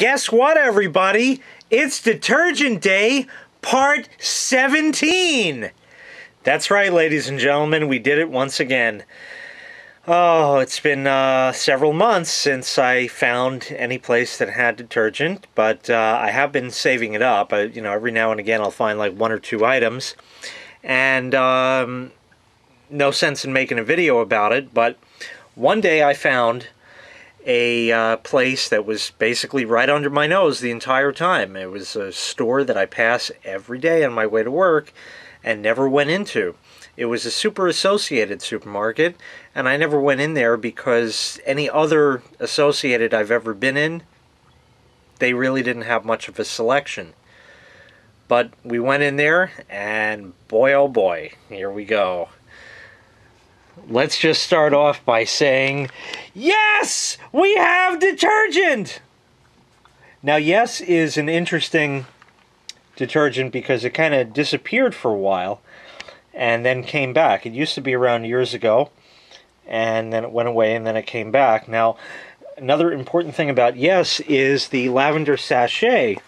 Guess what, everybody? It's Detergent Day, part 17! That's right, ladies and gentlemen, we did it once again. Oh, it's been several months since I found any place that had detergent, but I have been saving it up. You know, every now and again I'll find like one or two items, and no sense in making a video about it, but one day I found a place that was basically right under my nose the entire time. It was a store that I pass every day on my way to work and never went into. It was a super associated supermarket, and I never went in there because any other associated I've ever been in, they really didn't have much of a selection. But we went in there, and boy oh boy, here we go. Let's just start off by saying, yes! We have detergent! Now, yes is an interesting detergent because it kind of disappeared for a while and then came back. It used to be around years ago, and then it went away, and then it came back. Now, another important thing about yes is the lavender sachet,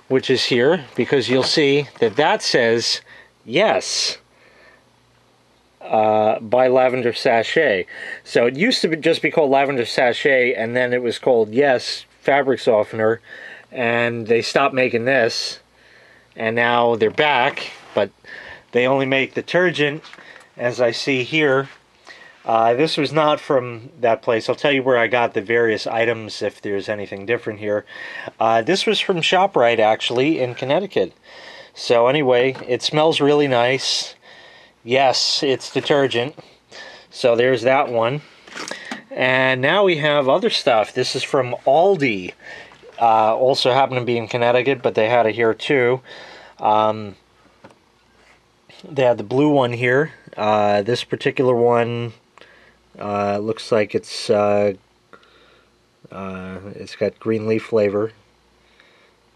which is here, because you'll see that that says yes. By Lavender Sachet. So it used to just be called Lavender Sachet, and then it was called Yes Fabric Softener, and they stopped making this, and now they're back, but they only make detergent, as I see here. This was not from that place. I'll tell you where I got the various items if there's anything different here. This was from ShopRite, actually, in Connecticut. So anyway, it smells really nice. Yes, it's detergent. So there's that one. And now we have other stuff. This is from Aldi. Also happened to be in Connecticut, but they had it here too. They had the blue one here. This particular one looks like it's got green leaf flavor.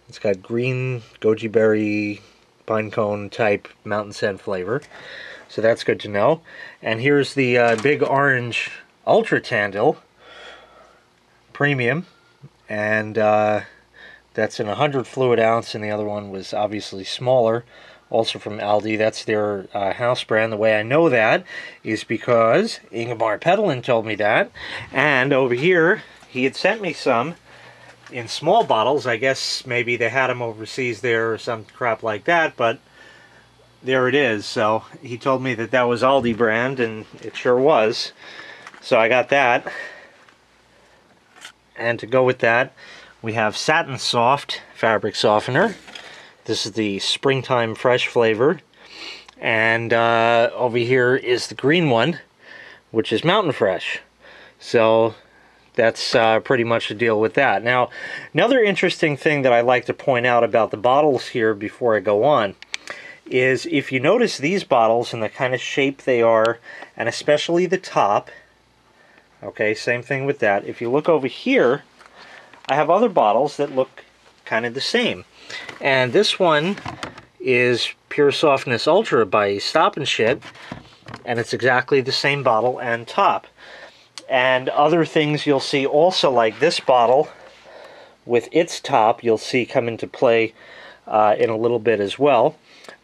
It's got green goji berry pine cone type mountain scent flavor. So that's good to know. And here's the big orange Ultra Tandil Premium. And that's in 100 fluid ounce, and the other one was obviously smaller. Also from Aldi. That's their house brand. The way I know that is because Ingemar Petalin told me that. And over here, he had sent me some in small bottles. I guess maybe they had them overseas there or some crap like that, but there it is. So he told me that that was Aldi brand, and it sure was. So I got that. And to go with that, we have Satin Soft Fabric Softener. This is the Springtime Fresh flavor. And over here is the green one, which is Mountain Fresh. So that's pretty much the deal with that. Now, another interesting thing that I like to point out about the bottles here before I go on is if you notice these bottles and the kind of shape they are, and especially the top, okay, same thing with that. If you look over here, I have other bottles that look kind of the same. And this one is Pure Softness Ultra by Stop and Shit, and it's exactly the same bottle and top. And other things you'll see also, like this bottle with its top, you'll see come into play in a little bit as well.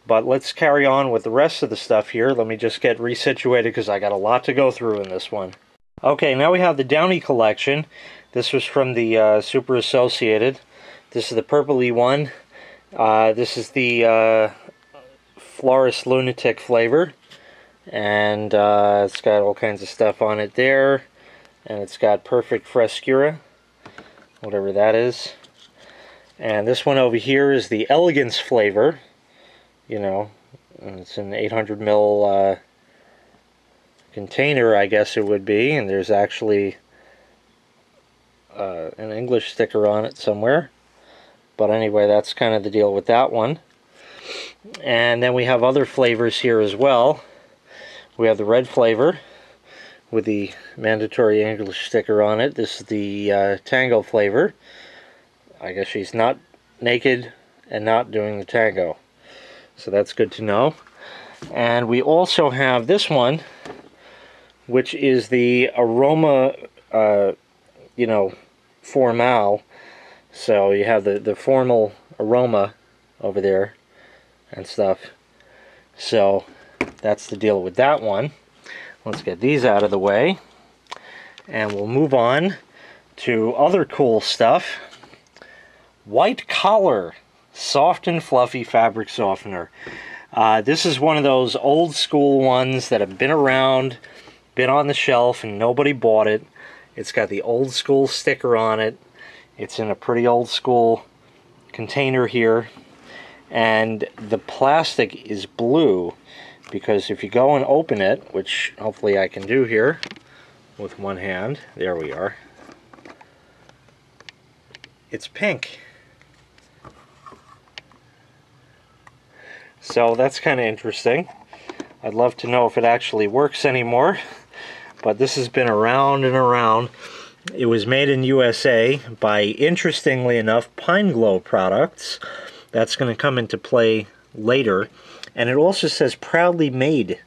But let's carry on with the rest of the stuff here. Let me just get resituated because I got a lot to go through in this one. Okay, now we have the Downy collection. This was from the Super Associated. This is the purpley one. This is the Florist Lunatic flavor. And it's got all kinds of stuff on it there. And it's got Perfect Frescura, whatever that is. And this one over here is the Elegance flavor. You know, it's an 800 ml container, I guess it would be. And there's actually an English sticker on it somewhere. But anyway, that's kind of the deal with that one. And then we have other flavors here as well. We have the red flavor with the mandatory English sticker on it. This is the tango flavor. I guess she's not naked and not doing the tango. So that's good to know. And we also have this one, which is the aroma, you know, formal. So you have the formal aroma over there and stuff. So that's the deal with that one. Let's get these out of the way. And we'll move on to other cool stuff. White Collar Soft and Fluffy Fabric Softener. This is one of those old school ones that have been around, been on the shelf, and nobody bought it. It's got the old school sticker on it. It's in a pretty old school container here. And the plastic is blue because if you go and open it, which hopefully I can do here with one hand, there we are, it's pink. So that's kind of interesting. I'd love to know if it actually works anymore, but this has been around and around. It was made in USA by, interestingly enough, Pine Glow products. That's going to come into play later. And it also says proudly made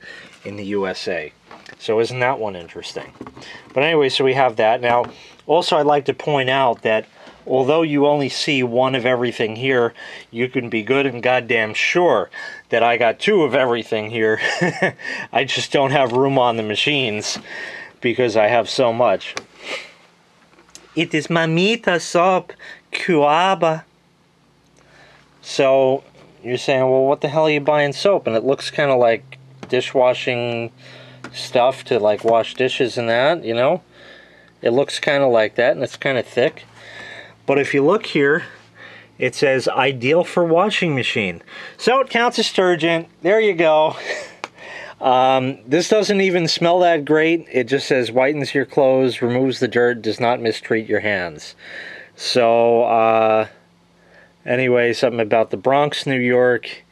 in the USA. So isn't that one interesting? But anyway, so we have that. Now, also I'd like to point out that although you only see one of everything here, you can be good and goddamn sure that I got two of everything here. I just don't have room on the machines because I have so much. It is mamita soap, cuaba. So you're saying, well, what the hell are you buying soap? And it looks kind of like dishwashing stuff to like wash dishes and that, you know? It looks kind of like that, and it's kind of thick. But if you look here, it says ideal for washing machine. So it counts as detergent. There you go. This doesn't even smell that great. It just says whitens your clothes, removes the dirt, does not mistreat your hands. So, anyway, something about the Bronx, New York,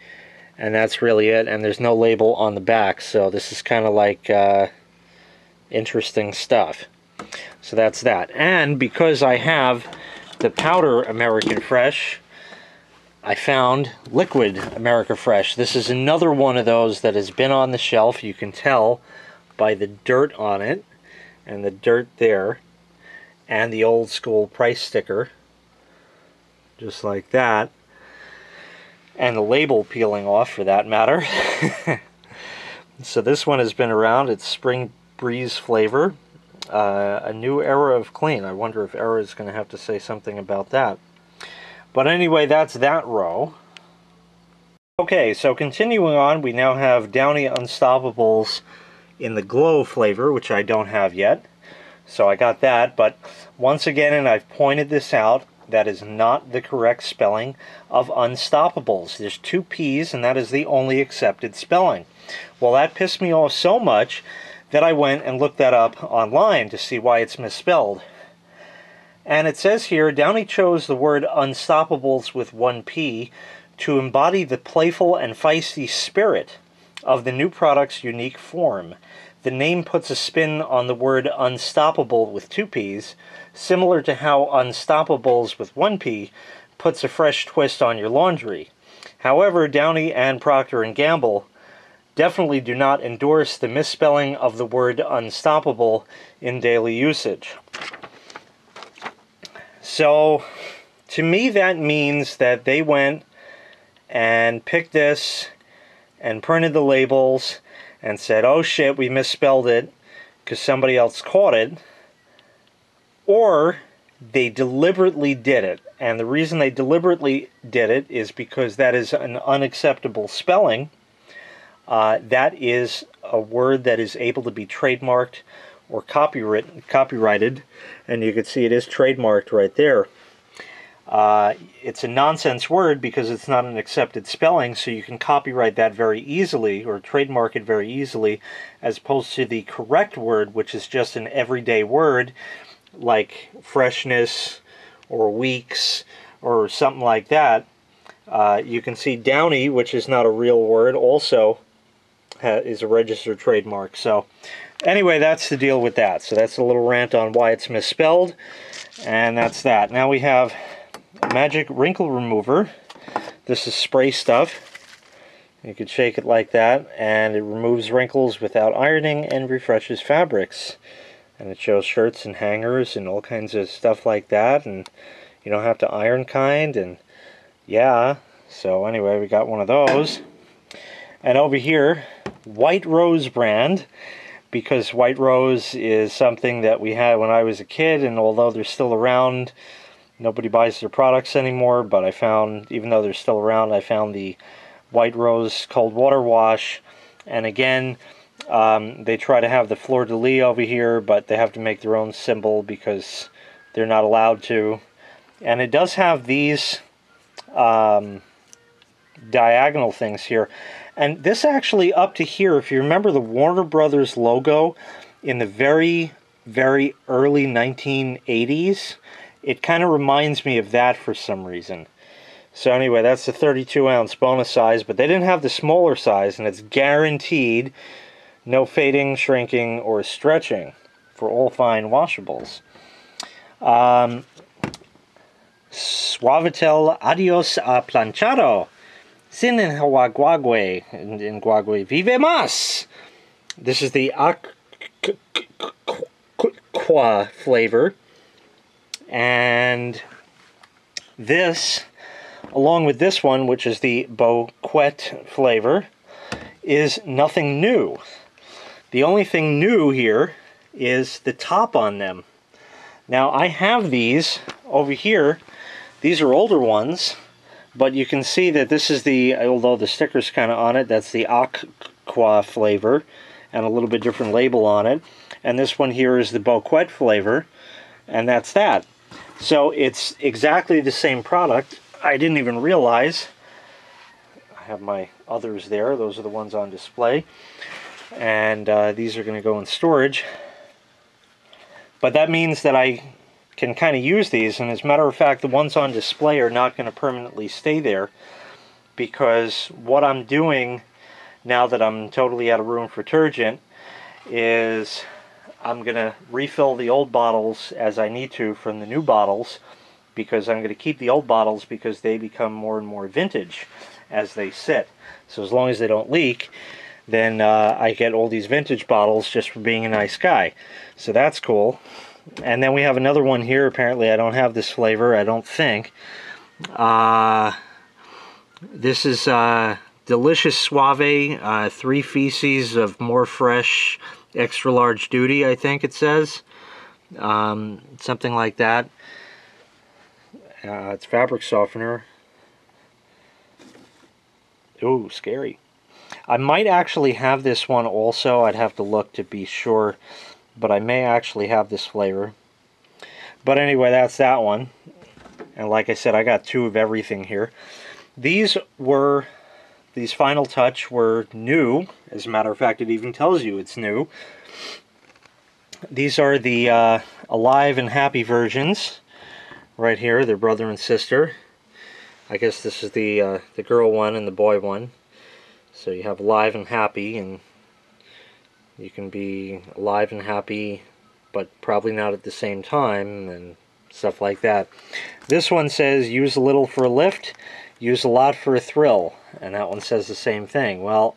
and that's really it. And there's no label on the back, so this is kind of like interesting stuff. So that's that. And because I have the powder American Fresh, I found liquid America Fresh. This is another one of those that has been on the shelf. You can tell by the dirt on it, and the dirt there, and the old school price sticker, just like that, and the label peeling off for that matter. So this one has been around. It's Spring Breeze flavor. A new era of clean. I wonder if era is going to have to say something about that. But anyway, that's that row. Okay, so continuing on, we now have Downy Unstoppables in the Glow flavor, which I don't have yet. So I got that, but once again, and I've pointed this out, that is not the correct spelling of Unstoppables. There's two P's, and that is the only accepted spelling. Well, that pissed me off so much that I went and looked that up online to see why it's misspelled. And it says here, Downy chose the word Unstoppables with one P to embody the playful and feisty spirit of the new product's unique form. The name puts a spin on the word unstoppable with two P's, similar to how Unstoppables with one P puts a fresh twist on your laundry. However, Downy and Procter & Gamble definitely do not endorse the misspelling of the word unstoppable in daily usage. So, to me that means that they went and picked this and printed the labels and said, oh shit, we misspelled it because somebody else caught it. Or they deliberately did it. And the reason they deliberately did it is because that is an unacceptable spelling. That is a word that is able to be trademarked or copyrighted, and you can see it is trademarked right there. It's a nonsense word because it's not an accepted spelling, so you can copyright that very easily or trademark it very easily, as opposed to the correct word, which is just an everyday word like freshness or weeks or something like that. You can see Downy, which is not a real word, also is a registered trademark. So anyway, that's the deal with that. So that's a little rant on why it's misspelled, and that's that. Now we have Magic Wrinkle Remover. This is spray stuff. You can shake it like that, and it removes wrinkles without ironing and refreshes fabrics. And it shows shirts and hangers and all kinds of stuff like that, and You don't have to iron kind, and yeah. So anyway, we got one of those. And over here, White Rose brand, because White Rose is something that we had when I was a kid, and although they're still around, nobody buys their products anymore. But I found, even though they're still around, I found the White Rose cold water wash. And again, they try to have the fleur-de-lis over here, but they have to make their own symbol because they're not allowed to. And it does have these diagonal things here. And this actually up to here, if you remember the Warner Brothers logo in the very, very early 1980s, it kind of reminds me of that for some reason. So anyway, that's the 32-ounce bonus size, but they didn't have the smaller size, and it's guaranteed no fading, shrinking, or stretching for all fine washables. Suavitel Adios a Planchado. Sin en Guagüe. In Guagüe. Vive más! This is the Aqua flavor. And this, along with this one, which is the Bouquet flavor, is nothing new. The only thing new here is the top on them. Now, I have these over here. These are older ones, but you can see that this is the, although the sticker's kind of on it, that's the Aqua flavor, and a little bit different label on it. And this one here is the Bouquet flavor, and that's that. So it's exactly the same product. I didn't even realize. I have my others there. Those are the ones on display. And these are going to go in storage. But that means that I can kind of use these, and as a matter of fact, the ones on display are not going to permanently stay there, because what I'm doing now that I'm totally out of room for Detergent is I'm going to refill the old bottles as I need to from the new bottles, because I'm going to keep the old bottles because they become more and more vintage as they sit. So as long as they don't leak, then I get all these vintage bottles just for being a nice guy. So that's cool. And then we have another one here. Apparently I don't have this flavor, I don't think. This is Delicious Suave, 3 feces of more fresh, extra large duty, I think it says. Something like that. It's fabric softener. Ooh, scary. I might actually have this one also. I'd have to look to be sure, but I may actually have this flavor. But anyway, that's that one. And like I said, I got 2 of everything here. These Final Touch were new. As a matter of fact, it even tells you it's new. These are the Alive and Happy versions. Right here, they're brother and sister. I guess this is the girl one and the boy one. So you have Alive and Happy, and you can be alive and happy, but probably not at the same time, and stuff like that. This one says, use a little for a lift, use a lot for a thrill, and that one says the same thing. Well,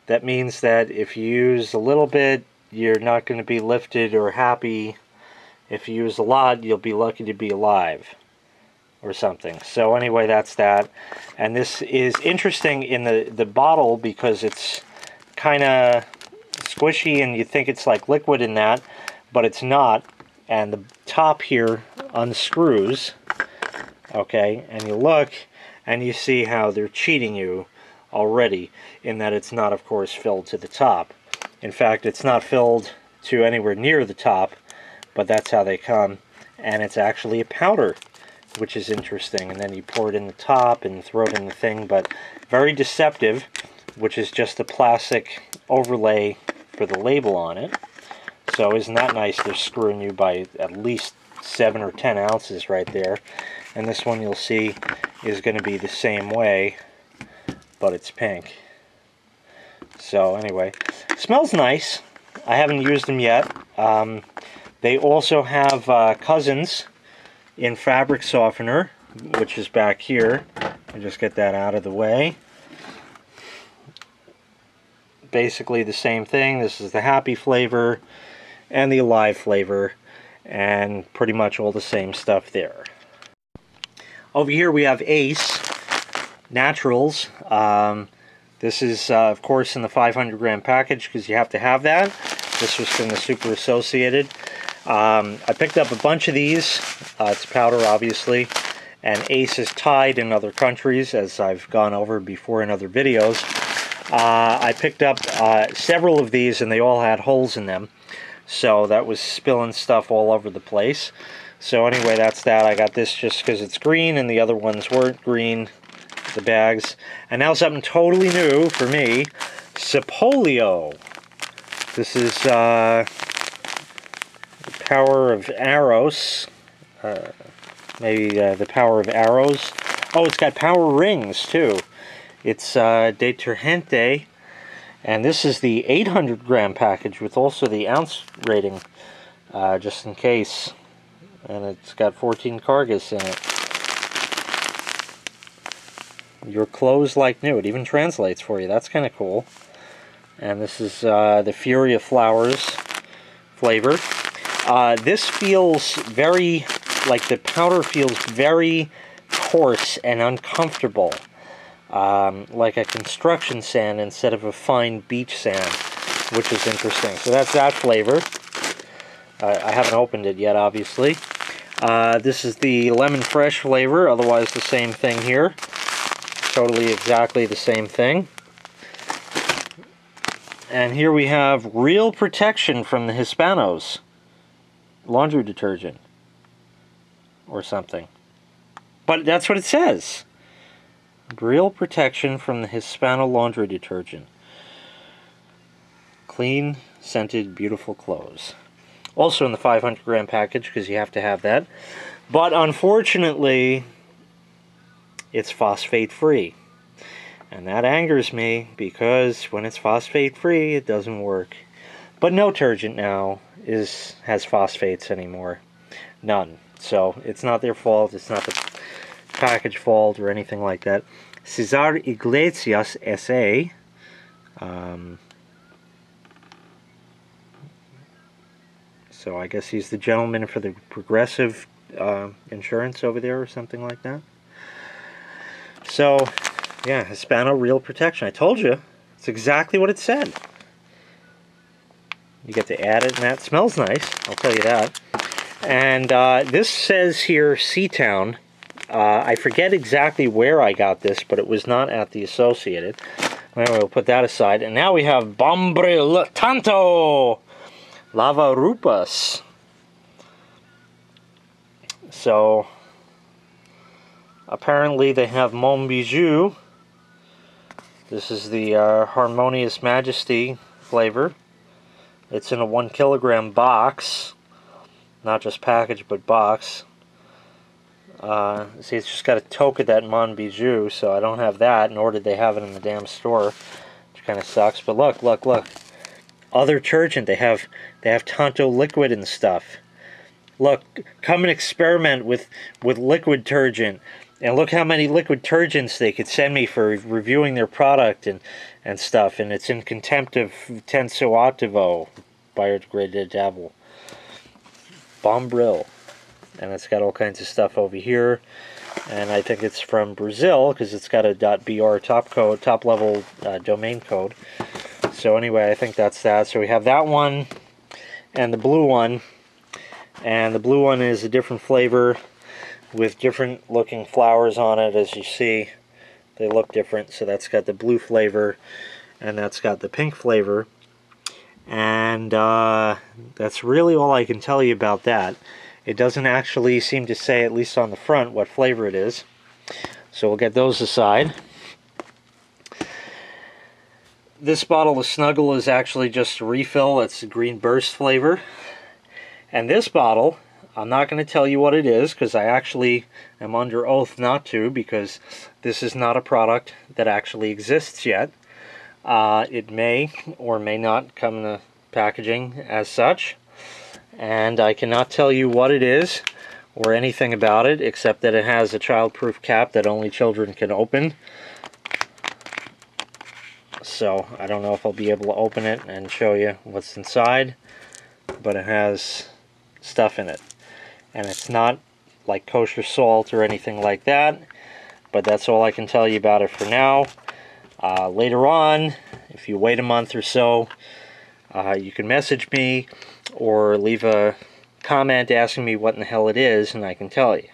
that means that if you use a little bit, you're not going to be lifted or happy. If you use a lot, you'll be lucky to be alive, or something. So anyway, that's that. And this is interesting in the bottle because it's kind of squishy and you think it's like liquid in that, but it's not. And the top here unscrews, okay, and you look and you see how they're cheating you already, in that it's not, of course, filled to the top. In fact, it's not filled to anywhere near the top, but that's how they come. And it's actually a powder, which is interesting. And then you pour it in the top and throw it in the thing, but very deceptive, which is just a plastic overlay for the label on it. So isn't that nice? They're screwing you by at least 7 or 10 ounces right there. And this one, you'll see, is going to be the same way, but it's pink. So anyway, smells nice. I haven't used them yet. They also have cousins in fabric softener, which is back here. I'll just get that out of the way. Basically the same thing. This is the Happy flavor and the Alive flavor, and pretty much all the same stuff there. Over here we have Ace Naturals. This is, of course, in the 500-gram package because you have to have that. This was from the Super Associated. I picked up a bunch of these. It's powder, obviously. And Ace is tied in other countries, as I've gone over before in other videos. I picked up several of these, and they all had holes in them. So that was spilling stuff all over the place. So anyway, that's that. I got this just because it's green, and the other ones weren't green, the bags. And now something totally new for me, Polio. This is the power of arrows. Maybe the power of arrows. Oh, it's got power rings, too. It's Detergent, and this is the 800-gram package with also the ounce rating, just in case. And it's got 14 cargas in it. Your clothes like new. It even translates for you. That's kind of cool. And this is the Fury of Flowers flavor. This feels very, like the powder feels very coarse and uncomfortable. Like a construction sand instead of a fine beach sand, which is interesting. So that's that flavor. I haven't opened it yet, obviously. This is the lemon fresh flavor, otherwise the same thing here. Totally exactly the same thing. And here we have Real Protection from the Hispanos. Laundry detergent. Or something. But that's what it says. Real Protection from the Hispano laundry detergent. Clean, scented, beautiful clothes. Also in the 500-gram package, because you have to have that. But unfortunately, it's phosphate-free. And that angers me, because when it's phosphate-free, it doesn't work. But no Detergent now has phosphates anymore. None. So it's not their fault. It's not the package fault or anything like that. Cesar Iglesias S.A. So I guess he's the gentleman for the Progressive insurance over there or something like that. So, yeah, Hispano Real Protection. I told you. It's exactly what it said. You get to add it, and that smells nice. I'll tell you that. And this says here, Seatown. I forget exactly where I got this, but it was not at the Associated. Anyway, we'll put that aside. And now we have Bombril Tanto Lavarupas. So, apparently they have Mon Bijou. This is the Harmonious Majesty flavor. It's in a 1 kilogram box. Not just package, but box. See, it's just got a toke of that Mon Bijou, so I don't have that, nor did they have it in the damn store, which kind of sucks. But look, look, look. Other detergent, they have Tanto liquid and stuff. Look, come and experiment with liquid detergent. And look how many liquid detergents they could send me for reviewing their product and stuff. And it's in contempt of tensoativo, biodegradable. Bombril. And it's got all kinds of stuff over here. And I think it's from Brazil, because it's got a .br top level domain code. So anyway, I think that's that. So we have that one and the blue one. And the blue one is a different flavor with different looking flowers on it. As you see, they look different. So that's got the blue flavor and that's got the pink flavor. And that's really all I can tell you about that. It doesn't actually seem to say, at least on the front, what flavor it is. So we'll get those aside. This bottle of Snuggle is actually just a refill. It's a Green Burst flavor. And this bottle, I'm not going to tell you what it is, because I actually am under oath not to, because this is not a product that actually exists yet. It may or may not come in the packaging as such. And I cannot tell you what it is or anything about it, except that it has a child-proof cap that only children can open. So I don't know if I'll be able to open it and show you what's inside, but it has stuff in it. And it's not like kosher salt or anything like that. But that's all I can tell you about it for now. Later on, if you wait a month or so, you can message me or leave a comment asking me what in the hell it is, and I can tell you.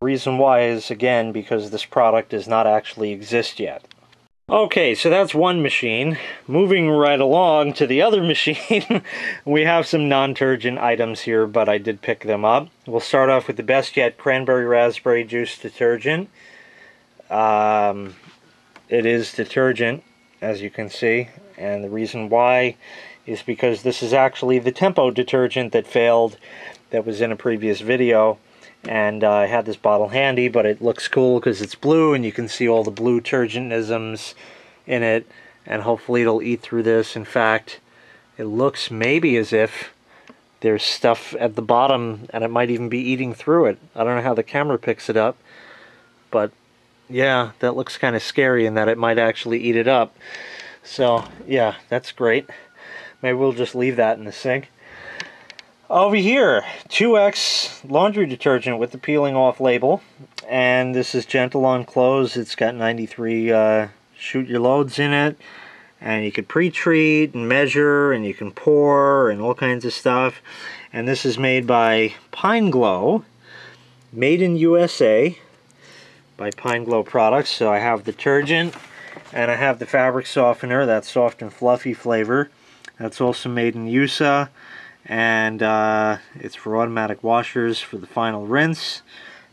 The reason why is, again, because this product does not actually exist yet. Okay, so that's one machine. Moving right along to the other machine, we have some NonTurgen items here, but I did pick them up. We'll start off with the best yet cranberry raspberry juice detergent. It is detergent, as you can see, and the reason why is because this is actually the Tempo detergent that failed, that was in a previous video. And I had this bottle handy, but it looks cool because it's blue and you can see all the blue Detergentisms in it, and hopefully it'll eat through this. In fact, it looks maybe as if there's stuff at the bottom and it might even be eating through it. I don't know how the camera picks it up, but yeah, that looks kind of scary in that it might actually eat it up. So yeah, that's great. Maybe we'll just leave that in the sink. Over here, 2X laundry detergent with the peeling off label, and this is gentle on clothes. It's got 93 shoot your loads in it, and you can pre-treat and measure, and you can pour and all kinds of stuff. And this is made by Pine Glow, made in USA by Pine Glow products. So I have detergent, and I have the fabric softener, that soft and fluffy flavor. That's also made in USA. And it's for automatic washers for the final rinse.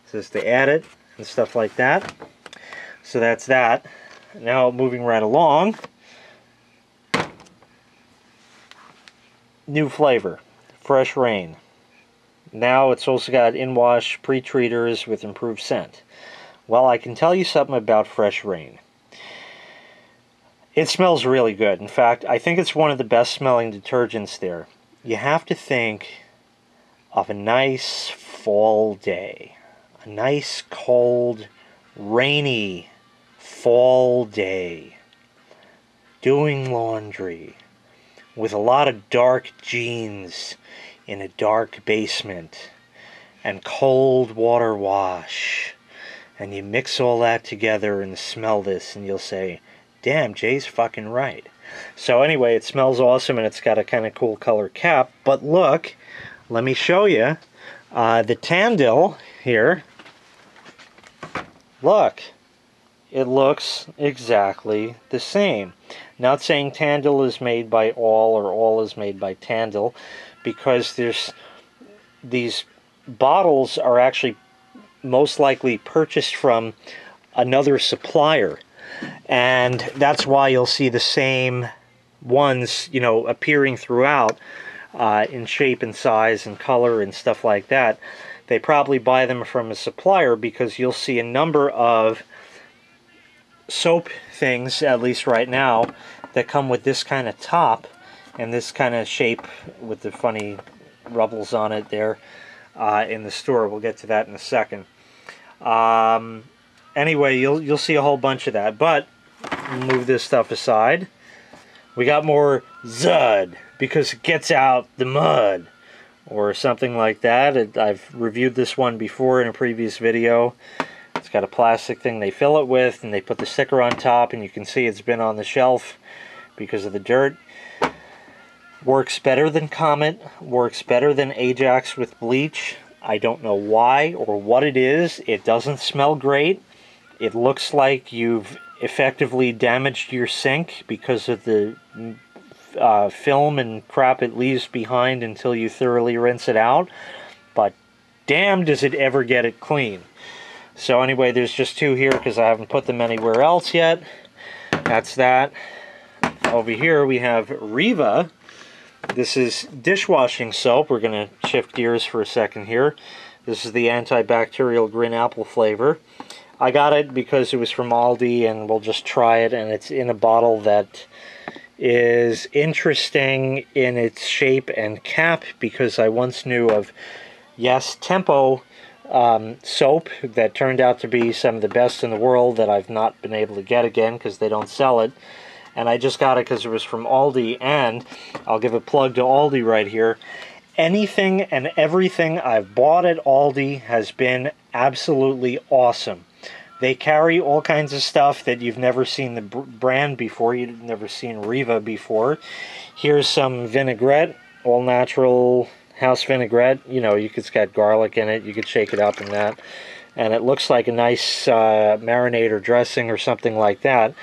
It says to add it and stuff like that. So that's that. Now moving right along. New flavor, Fresh Rain. Now it's also got in-wash pre-treaters with improved scent. Well, I can tell you something about Fresh Rain. It smells really good. In fact, I think it's one of the best smelling detergents there. You have to think of a nice fall day, a nice cold, rainy fall day, doing laundry with a lot of dark jeans in a dark basement and cold water wash, and you mix all that together and smell this and you'll say, damn, Jay's fucking right. So anyway, it smells awesome and it's got a kind of cool color cap. But look, let me show you the Tandil here. Look, it looks exactly the same. Not saying Tandil is made by all or all is made by Tandil, because there's these bottles are actually most likely purchased from another supplier. And that's why you'll see the same ones, you know, appearing throughout in shape and size and color and stuff like that. They probably buy them from a supplier because you'll see a number of soap things, at least right now, that come with this kind of top and this kind of shape with the funny rubbles on it there in the store. We'll get to that in a second. Anyway, you'll see a whole bunch of that, but move this stuff aside. We got more Zud because it gets out the mud or something like that. I've reviewed this one before in a previous video. It's got a plastic thing they fill it with, and they put the sticker on top, and you can see it's been on the shelf because of the dirt. Works better than Comet, works better than Ajax with bleach. I don't know why or what it is. It doesn't smell great. It looks like you've effectively damaged your sink because of the film and crap it leaves behind until you thoroughly rinse it out. But damn, does it ever get it clean. So anyway, there's just two here because I haven't put them anywhere else yet. That's that. Over here we have Riva. This is dishwashing soap. We're going to shift gears for a second here. This is the antibacterial green apple flavor. I got it because it was from Aldi, and we'll just try it, and it's in a bottle that is interesting in its shape and cap, because I once knew of, yes, Tempo soap that turned out to be some of the best in the world that I've not been able to get again because they don't sell it. And I just got it because it was from Aldi, and I'll give a plug to Aldi right here. Anything and everything I've bought at Aldi has been absolutely awesome. They carry all kinds of stuff that you've never seen the brand before. You've never seen Riva before. Here's some vinaigrette, all natural house vinaigrette. You know, it's got garlic in it. You could shake it up in that. And it looks like a nice marinade or dressing or something like that.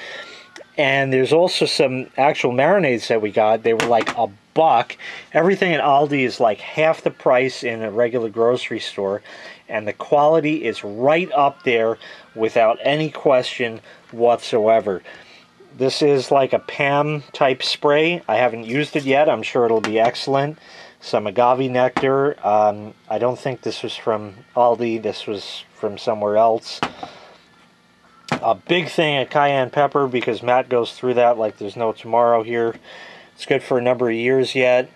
And there's also some actual marinades that we got. They were like $1. Everything at Aldi is like half the price in a regular grocery store. And the quality is right up there without any question whatsoever. This is like a Pam type spray. I haven't used it yet. I'm sure it'll be excellent. Some agave nectar. I don't think this was from Aldi. This was from somewhere else. A big thing of cayenne pepper, because Matt goes through that like there's no tomorrow here. It's good for a number of years yet.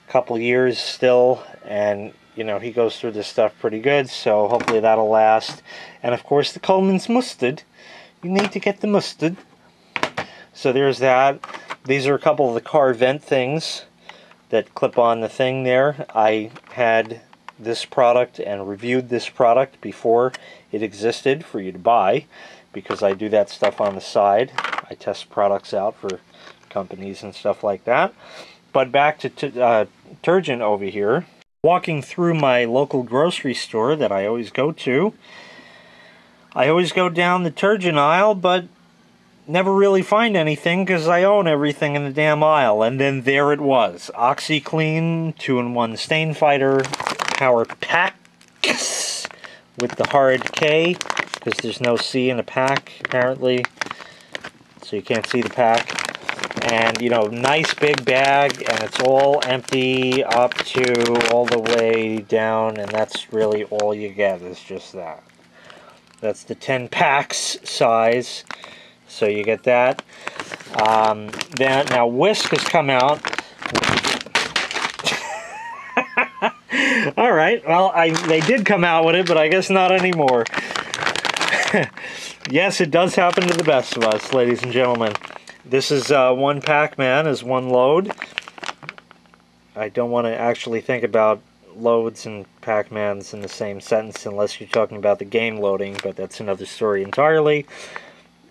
A couple years still. And, you know, he goes through this stuff pretty good. So hopefully that'll last. And, of course, the Coleman's mustard. You need to get the mustard. So there's that. These are a couple of the car vent things that clip on the thing there. I had this product and reviewed this product before it existed for you to buy, because I do that stuff on the side. I test products out for companies and stuff like that. But back to Detergent over here. Walking through my local grocery store that I always go to. I always go down the Detergent aisle, but never really find anything because I own everything in the damn aisle. And then there it was. OxiClean 2-in-1 Stain Fighter Power Packs with the hard K, because there's no C in the pack, apparently. So you can't see the pack. And, you know, nice big bag, and it's all empty up to all the way down, and that's really all you get is just that. That's the 10 packs size. So you get that. Then now Whisk has come out. All right. Well, they did come out with it, but I guess not anymore. Yes, it does happen to the best of us, ladies and gentlemen. This is one Pac-Man is one load. I don't want to actually think about loads and Pac-Mans in the same sentence unless you're talking about the game loading, but that's another story entirely.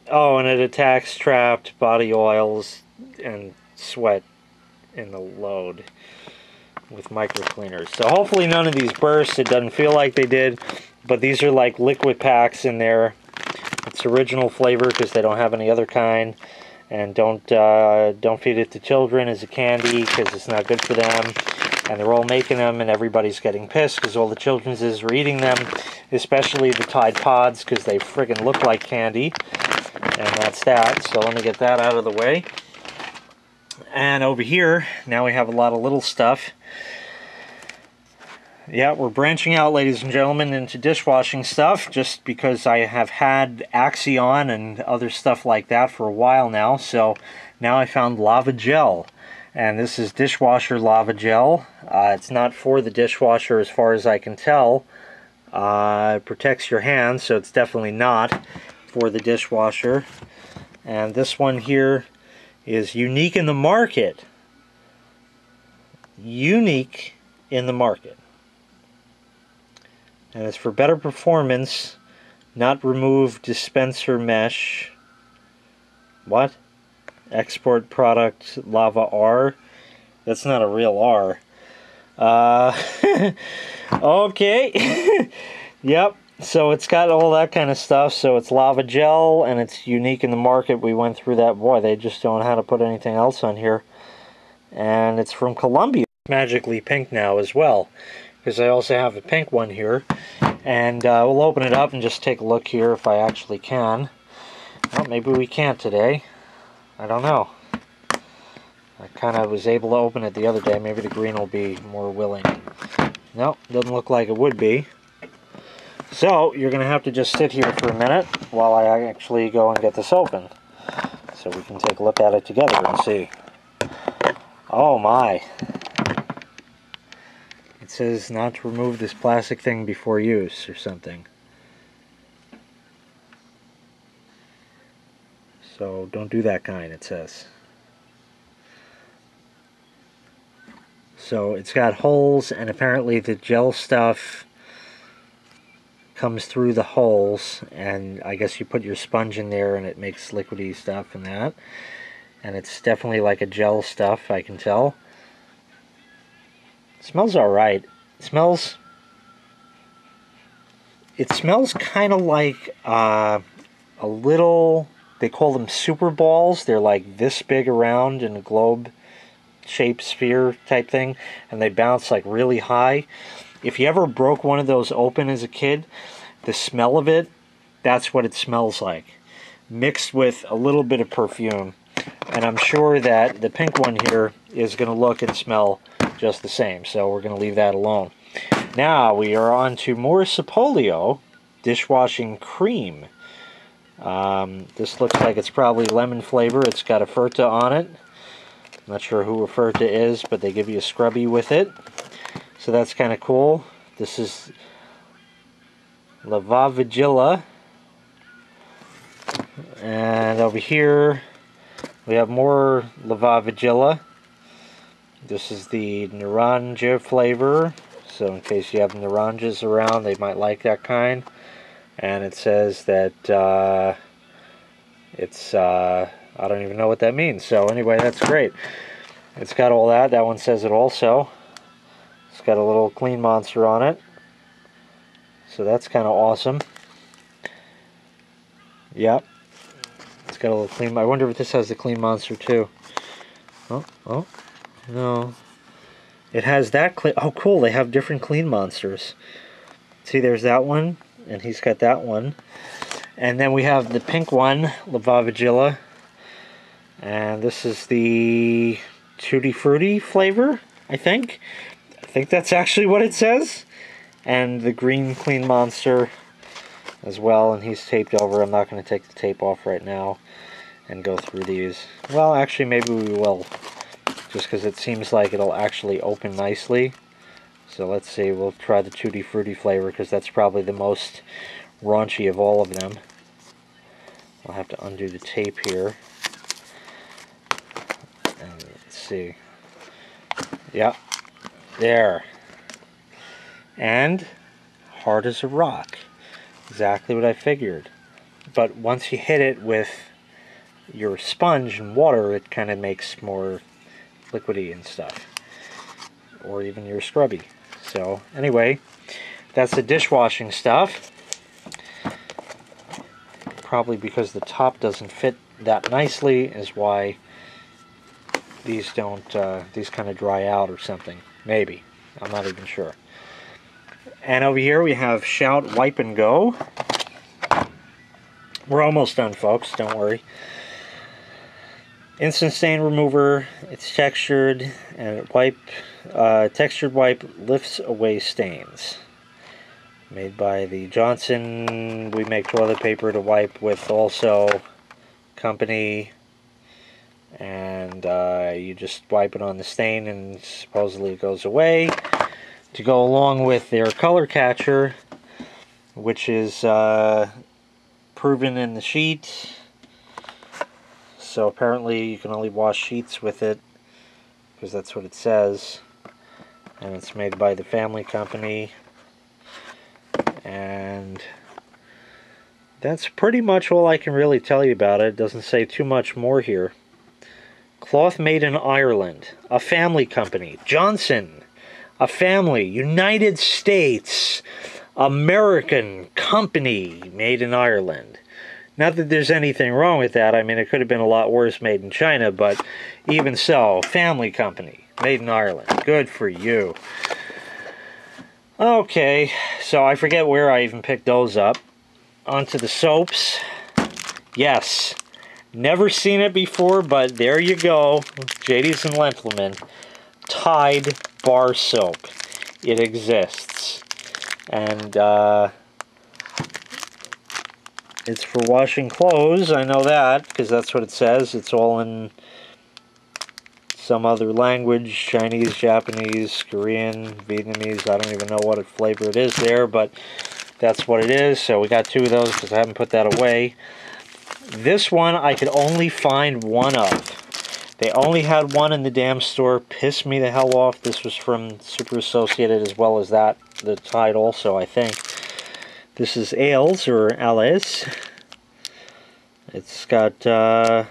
Oh, and it attacks trapped body oils and sweat in the load with micro cleaners. So hopefully none of these burst. It doesn't feel like they did, but these are like liquid packs in there. It's original flavor because they don't have any other kind. And don't feed it to children as a candy because it's not good for them. And they're all making them, and everybody's getting pissed because all the children's are eating them, especially the Tide Pods, because they friggin' look like candy. And that's that. So let me get that out of the way. And over here, now we have a lot of little stuff. Yeah, we're branching out, ladies and gentlemen, into dishwashing stuff, just because I have had Axion and other stuff like that for a while now. So now I found Lavagilla, and this is dishwasher Lavagilla. It's not for the dishwasher as far as I can tell. It protects your hands, so it's definitely not for the dishwasher. And this one here is unique in the market. Unique in the market. And it's for better performance, not remove dispenser mesh. What? Export product Lava R? That's not a real R. Okay. Yep. So it's got all that kind of stuff. So it's Lavagilla, and it's unique in the market. We went through that. Boy, they just don't know how to put anything else on here. And it's from Colombia. Magically pink now as well, because I also have a pink one here. And we'll open it up and just take a look here if I actually can. Well, maybe we can't today. I don't know. I kind of was able to open it the other day. Maybe the green will be more willing. Nope, doesn't look like it would be. So, you're going to have to just sit here for a minute while I actually go and get this open. So we can take a look at it together and see. Oh my. It says not to remove this plastic thing before use or something. So don't do that kind, it says. So it's got holes, and apparently the gel stuff comes through the holes, and I guess you put your sponge in there and it makes liquidy stuff and that. And it's definitely like a gel stuff, I can tell. It smells alright. It smells kind of like a little, they call them super balls. They're like this big around in a globe shaped sphere type thing, and they bounce like really high. If you ever broke one of those open as a kid, the smell of it, that's what it smells like, mixed with a little bit of perfume. And I'm sure that the pink one here is going to look and smell just the same, so we're going to leave that alone. Now we are on to Morrison Polio dishwashing cream. This looks like it's probably lemon flavor. It's got a Furta on it. Not sure who a Furta is, but they give you a scrubby with it. So that's kind of cool. This is Lavagilla. And over here we have more Lavagilla. This is the Naranja flavor. So in case you have Naranjas around, they might like that kind. And it says that it's... I don't even know what that means. So anyway, that's great. It's got all that. That one says it also. It's got a little Clean Monster on it. So that's kind of awesome. Yep. It's got a little Clean... I wonder if this has the Clean Monster too. Oh, no. It has that clean... Oh, cool. They have different Clean Monsters. See, there's that one. And he's got that one. And then we have the pink one, Lavagilla. And this is the Tutti Frutti flavor, I think. I think that's actually what it says. And the green Clean Monster as well, and he's taped over. I'm not going to take the tape off right now and go through these. Well, actually, maybe we will, just because it seems like it'll actually open nicely. So let's see, we'll try the Tutti Frutti flavor, because that's probably the most raunchy of all of them. I'll have to undo the tape here. And let's see. Yep, there. And hard as a rock. Exactly what I figured. But once you hit it with your sponge and water, it kind of makes more liquidy and stuff. Or even your scrubby. So anyway, that's the dishwashing stuff. Probably because the top doesn't fit that nicely is why these don't, these kind of dry out or something. Maybe. I'm not even sure. And over here we have Shout Wipe and Go. We're almost done, folks. Don't worry. Instant stain remover. It's textured, and textured wipe lifts away stains. Made by the Johnson We Make Toilet Paper to Wipe With also company. And you just wipe it on the stain and supposedly it goes away. To go along with their color catcher, which is proven in the sheet. So apparently you can only wash sheets with it, because that's what it says. And it's made by the family company. And that's pretty much all I can really tell you about it. It doesn't say too much more here. Cloth made in Ireland. A family company. Johnson. A family, United States, American company made in Ireland. Not that there's anything wrong with that. I mean, it could have been a lot worse made in China, but even so, family company made in Ireland. Good for you. Okay, so I forget where I even picked those up. Onto the soaps. Yes, never seen it before, but there you go. JD's and Lentleman. Tide bar soap. It exists. And it's for washing clothes. I know that, because that's what it says. It's all in some other language. Chinese, Japanese, Korean, Vietnamese. I don't even know what flavor it is there, but that's what it is. So we got two of those because I haven't put that away. This one I could only find one of. They only had one in the damn store. Pissed me the hell off. This was from Super Associated as well as that. The Tide also, I think. This is Ales or Ales. It's got the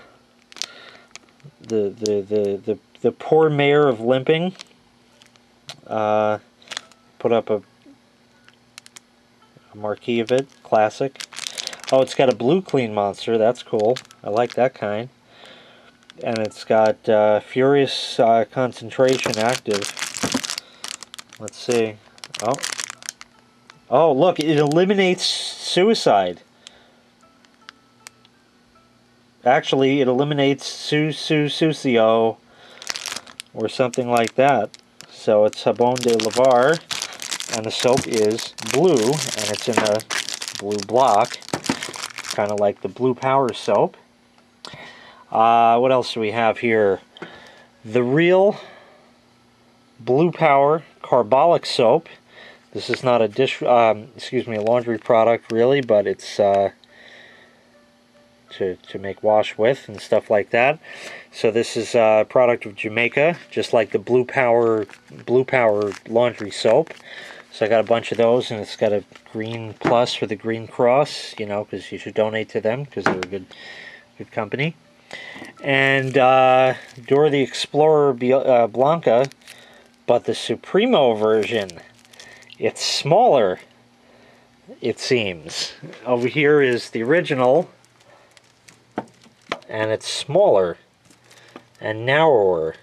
poor mayor of limping. Put up a marquee of it. Classic. Oh, it's got a blue clean monster. That's cool. I like that kind. And it's got Furious Concentration active. Let's see. Oh, look, it eliminates suicide. Actually, it eliminates sucio or something like that. So it's Sabon de Lavar, and the soap is blue, and it's in a blue block, kind of like the Blue Power soap. What else do we have here? The Real Blue Power Carbolic Soap. This is not a laundry product really, but it's to make wash with and stuff like that. So this is a product of Jamaica, just like the Blue Power laundry soap. So I got a bunch of those, and it's got a green plus for the Green Cross, you know, because you should donate to them because they're a good company. And Dora the Explorer Blanca, but the Supremo version. It's smaller, it seems. Over here is the original, and it's smaller and narrower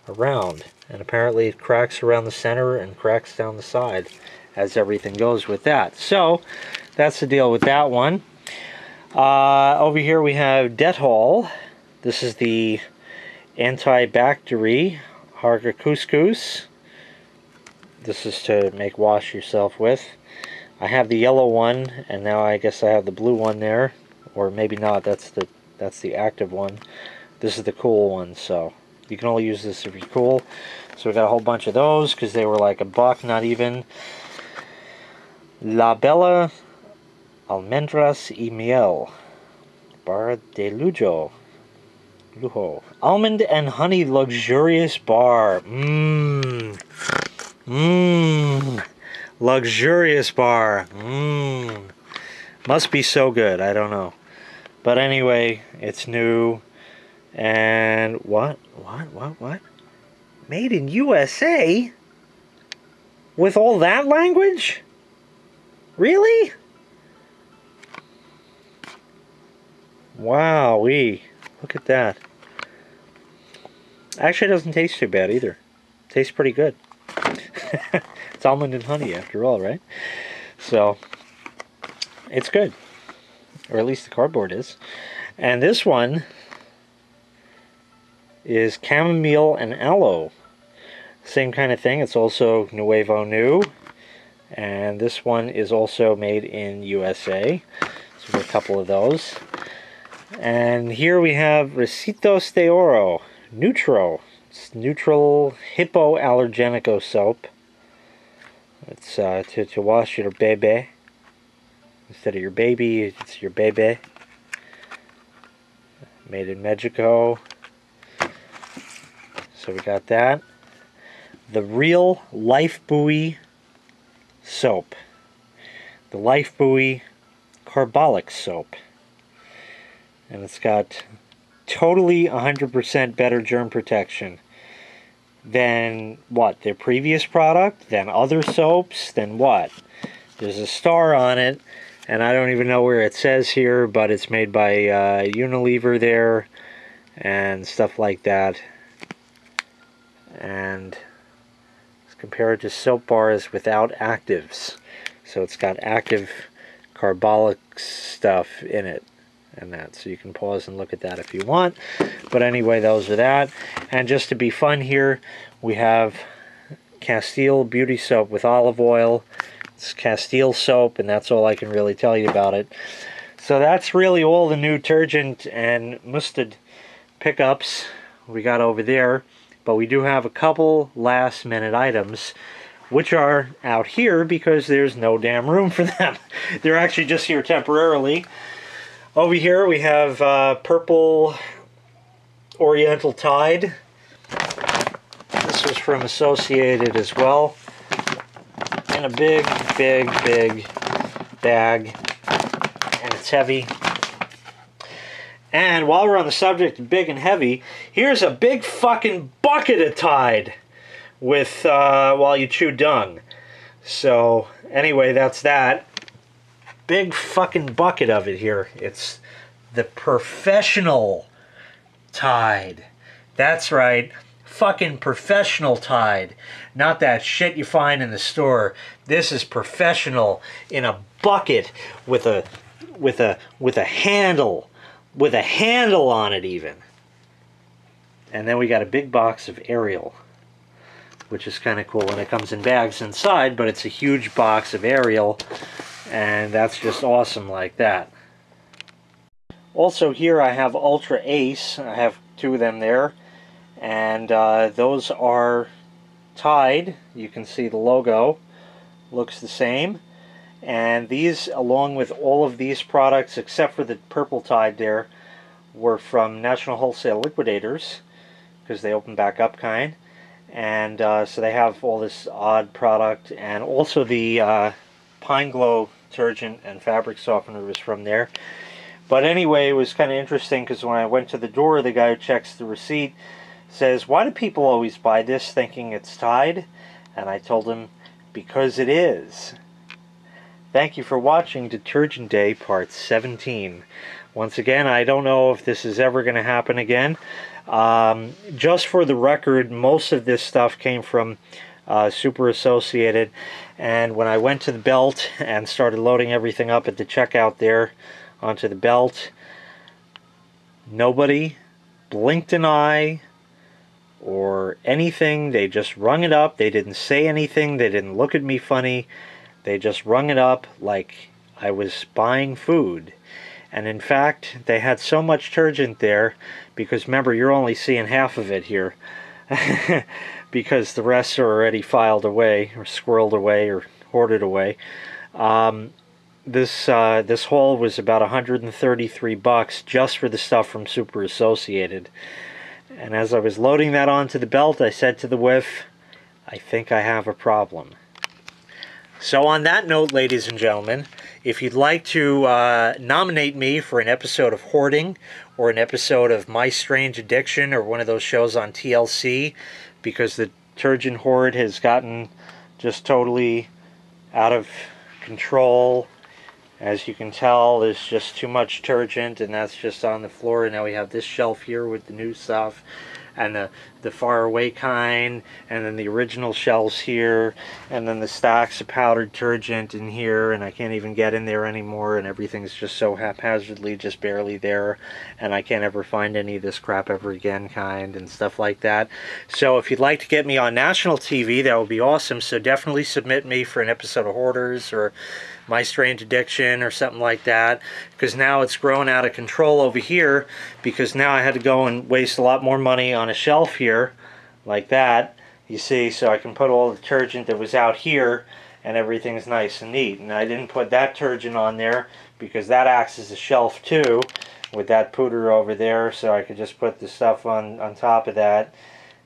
around. And apparently it cracks around the center and cracks down the side, as everything goes with that. So that's the deal with that one. Over here we have Dettol. This is the antibacterial Harga Couscous. This is to make wash yourself with. I have the yellow one, and now I guess I have the blue one there, or maybe not. That's the active one. This is the cool one, so you can only use this if you're cool. So we got a whole bunch of those because they were like $1, not even. La Bella Almendras y Miel Bar de Lujo. Almond and honey luxurious bar. Luxurious bar. Must be so good. I don't know. But anyway, it's new. And what? Made in USA? With all that language? Really? Wowee. Look at that. Actually, it doesn't taste too bad either. It tastes pretty good. It's almond and honey after all, right? So, it's good. Or at least the cardboard is. And this one is chamomile and aloe. Same kind of thing. It's also Nuevo New. And this one is also made in USA. So we have a couple of those. And here we have Recitos de Oro Neutro. It's neutral hypoallergenico soap. It's to wash your baby. Instead of your baby, it's your baby. Made in Mexico. So we got that. The Real Life Buoy soap. The Life Buoy Carbolic soap. And it's got totally 100% better germ protection than what? Their previous product? Than other soaps? Than what? There's a star on it, and I don't even know where it says here, but it's made by Unilever there and stuff like that. And it's compared to soap bars without actives. So it's got active carbolic stuff in it. And that, so you can pause and look at that if you want. But anyway, those are that. And just to be fun here, we have Castile Beauty Soap with olive oil. It's Castile soap, and that's all I can really tell you about it. So that's really all the new Detergent and mustard pickups we got over there. But we do have a couple last minute items, which are out here because there's no damn room for them. They're actually just here temporarily. Over here we have purple Oriental Tide. This was from Associated as well. In a big bag. And it's heavy. And while we're on the subject of big and heavy, here's a big fucking bucket of Tide with while you chew dung. So anyway, that's that. Big fucking bucket of it here. It's the professional Tide. That's right. Fucking professional Tide. Not that shit you find in the store. This is professional in a bucket with a handle. With a handle on it even. And then we got a big box of Ariel, which is kind of cool, and it comes in bags inside, but it's a huge box of Ariel, and that's just awesome like that. Also here I have Ultra Ace. I have 2 of them there, and those are Tide. You can see the logo looks the same. And these, along with all of these products, except for the purple Tide there, were from National Wholesale Liquidators, because they opened back up kind. And so they have all this odd product. And also the Pine Glow detergent and fabric softener was from there. But anyway, it was kind of interesting, because when I went to the door, the guy who checks the receipt says, "Why do people always buy this thinking it's Tide?" And I told him, because it is. Thank you for watching Detergent Day Part 17. Once again, I don't know if this is ever going to happen again. Just for the record, most of this stuff came from Super Associated. And when I went to the belt and started loading everything up at the checkout there onto the belt, nobody blinked an eye or anything. They just rung it up. They didn't say anything. They didn't look at me funny. They just rung it up like I was buying food. And in fact, they had so much detergent there, because remember, you're only seeing half of it here, because the rest are already filed away, or squirreled away, or hoarded away. This haul was about $133 just for the stuff from Super Associated. And as I was loading that onto the belt, I said to the whiff, "I think I have a problem." So on that note, ladies and gentlemen, if you'd like to nominate me for an episode of Hoarding, or an episode of My Strange Addiction, or one of those shows on TLC, because the detergent hoard has gotten just totally out of control. As you can tell, there's just too much detergent, and that's just on the floor. And now we have this shelf here with the new stuff, and the far away kind, and then the original shelves here, and then the stacks of powdered detergent in here, and I can't even get in there anymore, and everything's just so haphazardly just barely there, and I can't ever find any of this crap ever again kind, and stuff like that. So if you'd like to get me on national TV, that would be awesome. So definitely submit me for an episode of Hoarders, or My Strange Addiction, or something like that, because now it's grown out of control over here, because now I had to go and waste a lot more money on a shelf here, like that, you see, so I can put all the detergent that was out here, and everything's nice and neat. And I didn't put that detergent on there, because that acts as a shelf too, with that powder over there, so I could just put the stuff on top of that,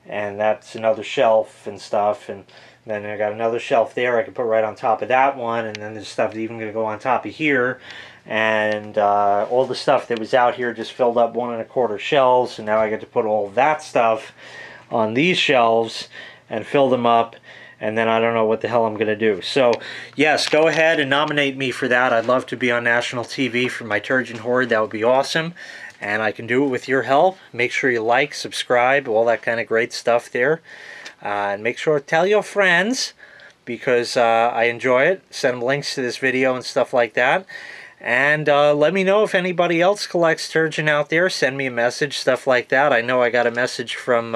and that's another shelf and stuff. And then I got another shelf there I can put right on top of that one, and then there's stuff even going to go on top of here, and all the stuff that was out here just filled up 1 1/4 shelves, and now I get to put all that stuff on these shelves and fill them up, and then I don't know what the hell I'm going to do. So yes, go ahead and nominate me for that. I'd love to be on national TV for my detergent hoard. That would be awesome, and I can do it with your help. Make sure you like, subscribe, all that kind of great stuff there. And make sure to tell your friends, because I enjoy it. Send them links to this video and stuff like that. And let me know if anybody else collects detergent out there. Send me a message, stuff like that. I know I got a message from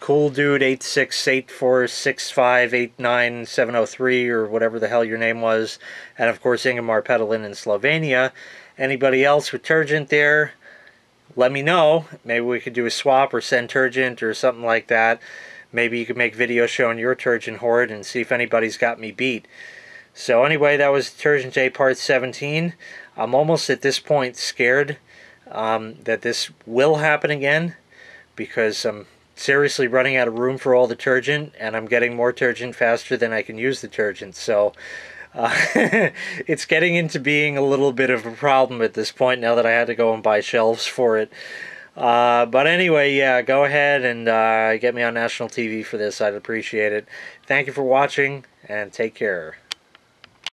Cool Dude 8684658970 or whatever the hell your name was. And of course Ingemar Petalin in Slovenia. Anybody else with detergent there, let me know. Maybe we could do a swap or send detergent or something like that. Maybe you could make videos showing your detergent hoard and see if anybody's got me beat. So anyway, that was Detergent Day Part 17. I'm almost at this point scared that this will happen again, because I'm seriously running out of room for all detergent, and I'm getting more detergent faster than I can use detergent. So it's getting into being a little bit of a problem at this point now that I had to go and buy shelves for it. But anyway, yeah, go ahead and get me on national TV for this. I'd appreciate it. Thank you for watching, and take care.